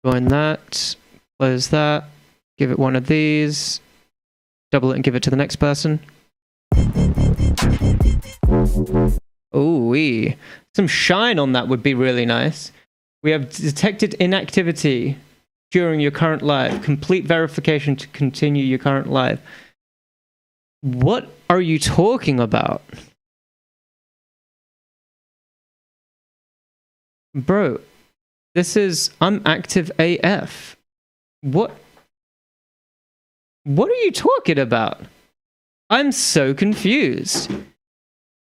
Join that, close that, give it one of these, double it and give it to the next person. Ooh-wee. Some shine on that would be really nice. We have detected inactivity during your current live. Complete verification to continue your current live. What are you talking about? Bro, this is unactive AF. What are you talking about? I'm so confused.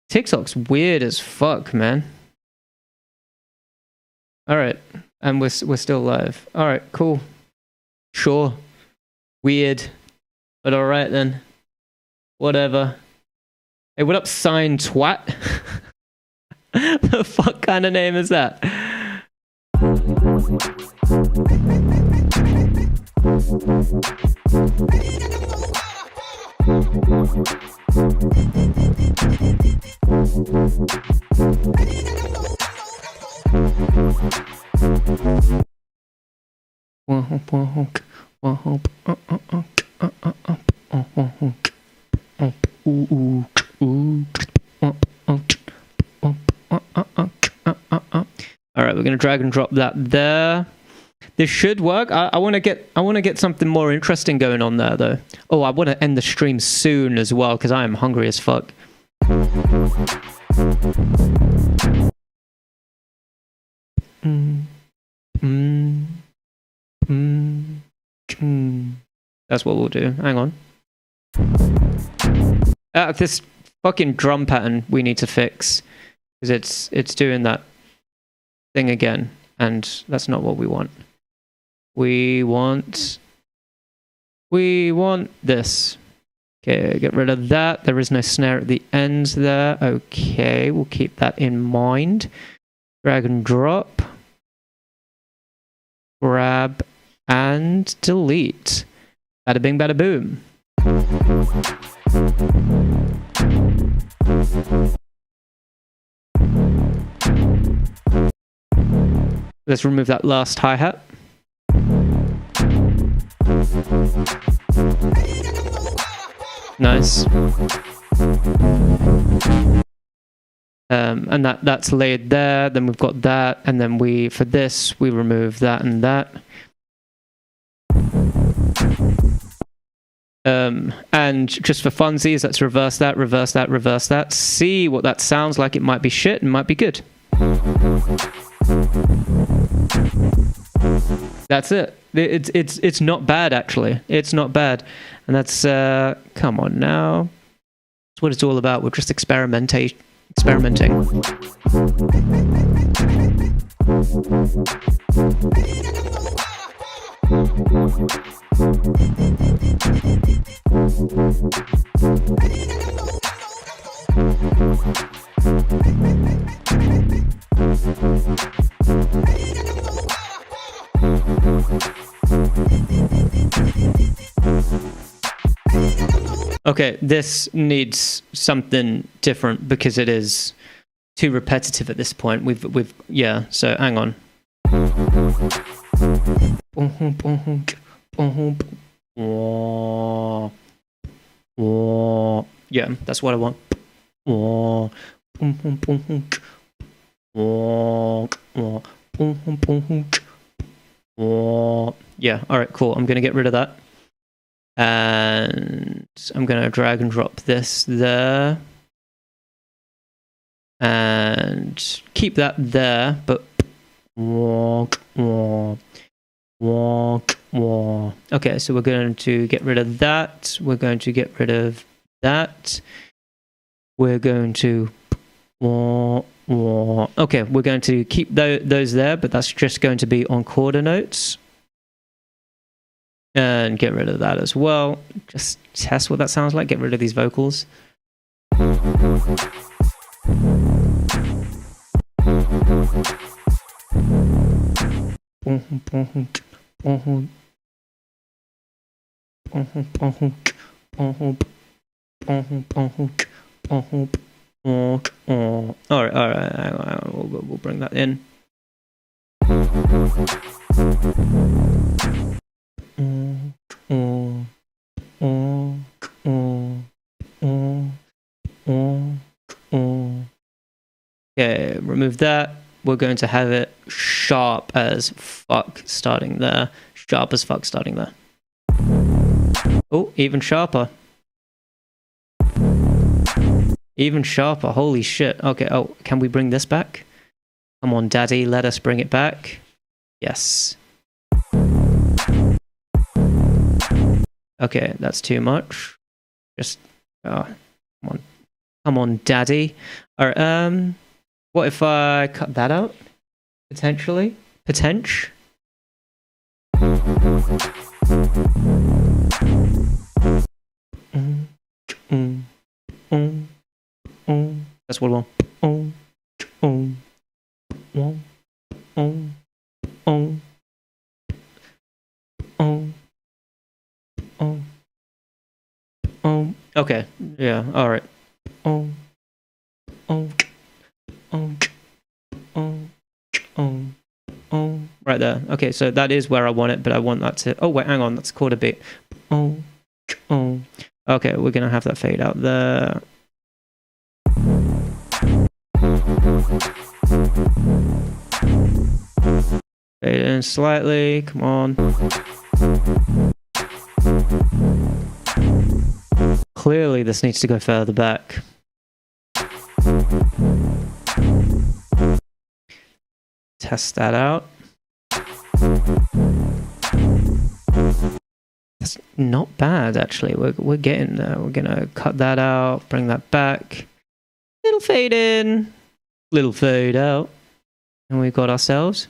TikTok's weird as fuck, man. All right. And we're still live. All right, cool. Sure. Weird. But all right then. Whatever. Hey, what up, sign twat? The fuck kind of name is that? All right, we're gonna drag and drop that there. This should work. I want to get something more interesting going on there, though. Oh, I want to end the stream soon as well because I am hungry as fuck. That's what we'll do. Hang on. This fucking drum pattern we need to fix because it's doing that thing again, and that's not what we want. We want this. Okay, get rid of that. There is no snare at the end there. Okay, we'll keep that in mind. Drag and drop. Grab and delete. Bada bing, bada boom. Let's remove that last hi-hat. Nice. And that's laid there. Then we've got that, and then for this we remove that and that. And just for funsies, let's reverse that, reverse that, reverse that. See what that sounds like. It might be shit and might be good. That's it. It's not bad, actually. It's not bad. And that's come on now. That's what it's all about. We're just experimenting. Okay, this needs something different because it is too repetitive at this point. Yeah, so hang on. Yeah, that's what I want. Yeah, alright, cool. I'm gonna get rid of that. And I'm gonna drag and drop this there. And keep that there, but okay, so we're going to get rid of that. We're going to get rid of that. We're going to okay, we're going to keep those there, but that's just going to be on quarter notes. And get rid of that as well. Just test what that sounds like. Get rid of these vocals. All right. We'll bring that in. Okay, remove that. We're going to have it sharp as fuck starting there. Sharp as fuck starting there. Oh, even sharper. Even sharper. Holy shit. Okay, oh, can we bring this back? Come on, daddy, let us bring it back. Yes. Okay, that's too much. Just, come on. Come on, daddy. All right, what if I cut that out? Potentially. Potential. That's what I want. Okay. Yeah. All right. Right there. Okay, so that is where I want it, but I want that to... Oh, wait, hang on. That's a quarter beat. Okay, we're going to have that fade out there. Fade in slightly. Come on. Clearly, this needs to go further back. Test that out. That's not bad, actually. We're getting there. We're gonna cut that out, bring that back. Little fade in, little fade out, and we've got ourselves.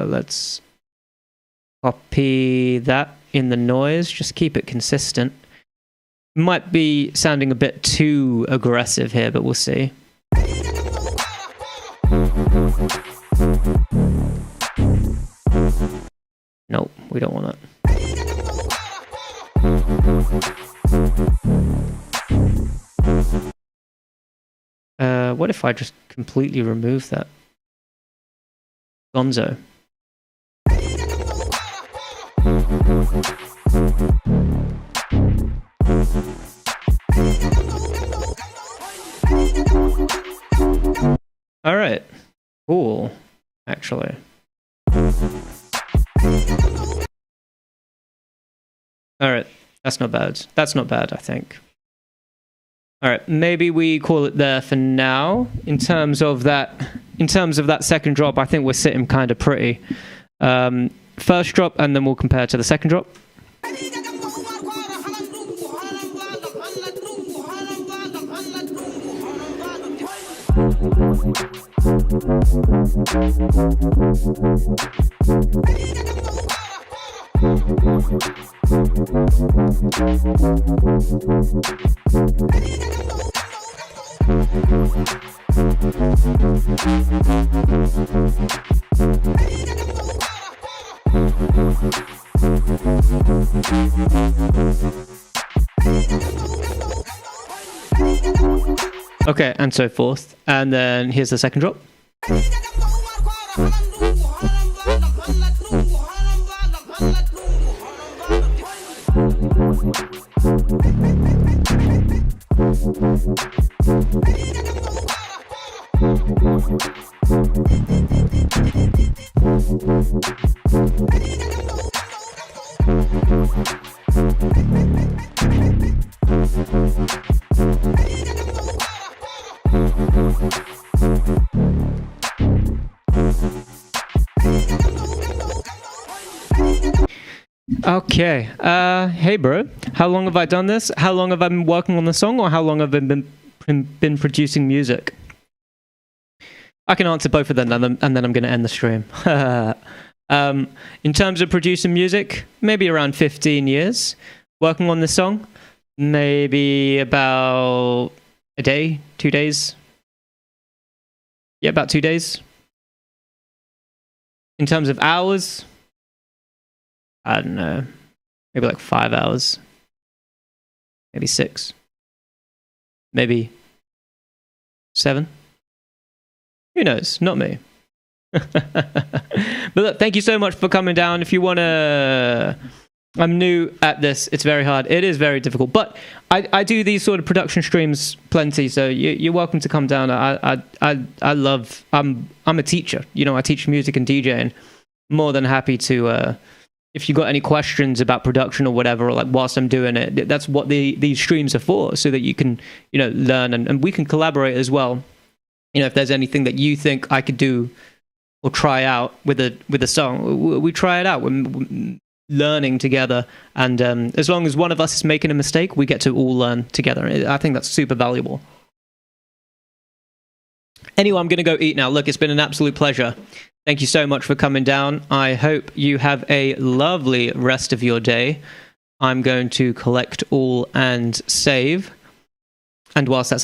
Let's copy that in the noise. Just keep it consistent. Might be sounding a bit too aggressive here, but we'll see. Nope, we don't want it. What if I just completely remove that? Gonzo. All right, cool, actually. All right, that's not bad. That's not bad, I think. All right, maybe we call it there for now. In terms of that second drop, I think we're sitting kind of pretty. First drop, and then we'll compare to the second drop. Okay, and so forth. And then here's the second drop. Okay. Hey, bro. How long have I done this? How long have I been working on the song, or how long have I been producing music? I can answer both of them, and then I'm going to end the stream. In terms of producing music, maybe around 15 years. Working on this song, maybe about a day, 2 days. Yeah, about 2 days. In terms of hours, I don't know, maybe like 5 hours, maybe 6, maybe 7. Who knows? Not me. But look, thank you so much for coming down. If you want to... I'm new at this. It's very hard. It is very difficult. But I do these sort of production streams plenty, so you're welcome to come down. I love... I'm a teacher. You know, I teach music and DJing. More than happy to... if you got any questions about production or whatever, or like whilst I'm doing it, that's what these streams are for, so that you can, you know, learn and we can collaborate as well. You know, if there's anything that you think I could do or try out with a song, we try it out. learning together. And as long as one of us is making a mistake, we get to all learn together. I think that's super valuable. Anyway, I'm going to go eat now. Look, it's been an absolute pleasure. Thank you so much for coming down. I hope you have a lovely rest of your day. I'm going to collect all and save. And whilst that's